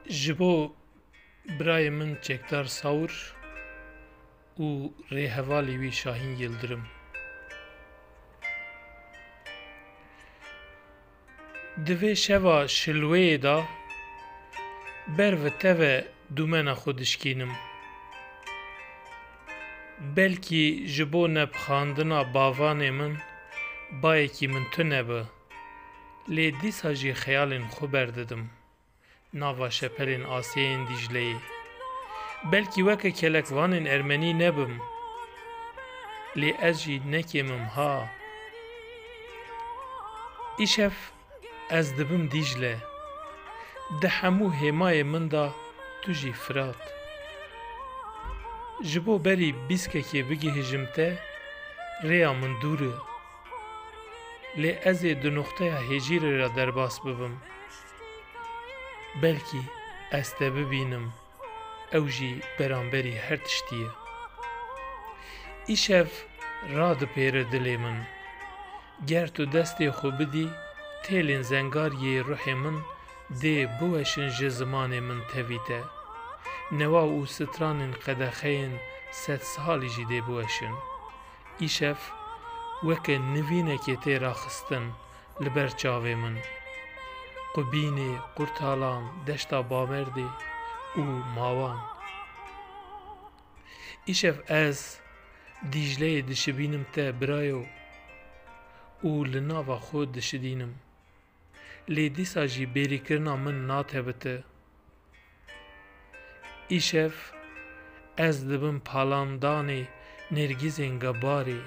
Ji bo birayê min Çekdar Sawir û rêhevalê wî Şahîn Yıldırım. Di vê şeva şilweyê da ber vi te ve dûmena xwe dişkînim. Belkî ji bo nepxandina bavanê min bayekî min tune be, lê dîsa jî xeyalên xwe berdidim nava şepelên Asiyeyên Dîcleyê. Belkî weke kelekvanên Ermenî nebim, lê ez jî nekêmim ha. Îşev ez dibim Dîcle, di hemû hêmayê min da tu jî Firat. Ji bo berî bîskekê bigihîjim te, rêya min dûr e. Lê ez ê di noxteya hêjîrê re derbas bibim. Belkî ez te bibînim, ew jî beramberî her tiştî ye. Îşev radipêre dilê min. Ger tu destê xwe bidî, têlên zengariyê ruhê min dê biweşin ji zimanê min tevî te. Newa û stranên qedexeyên sed salî jî dê biweşin. Îşev weke nivînekê tê raxistin li ber çavê min. Qubînê, Qurtalan, deşta Bamerdê û Mawan. Îşev ez Dîcleyê dişibînim te birayo û li nava xwe dişidînim. Lê dîsa jî bêrîkirina min natebite. Îşev ez dibim palandanê nêrgîzên gebarê.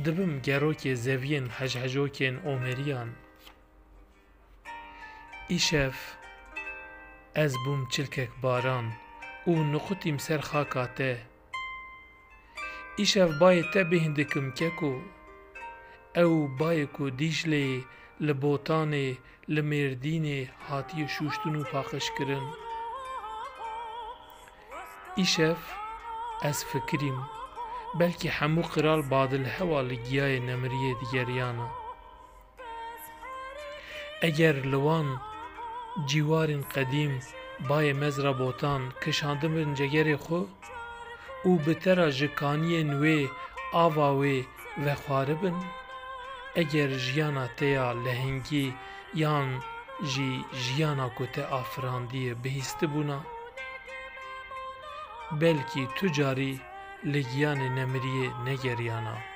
Dibim gerokê zeviyên hejhejokên omeriyan. Îşev ez bûm çilkek baran û nuqutîm ser xaka te. Îşev bayê te bêhn dikim keko, ew bayê ku Dîcleyê li Botanê, li Mêrdînê hatiye şûştin û paqijkirin. Îşev ez fikirîm, belkî hemû qiral badilhewa li giyayê nemiriyê digeriyana. Eger li wan cîwarên qedîm bayê mezra Botan kişandibin cegerê xwe û bi te ra ji kaniyên wê ava wê vexwaribin, eger jiyana te ya lehengî yan jî jiyana ku te afirandiye bihîstibûna, belkî tu carî li giyanê nemiriyê negeriyana.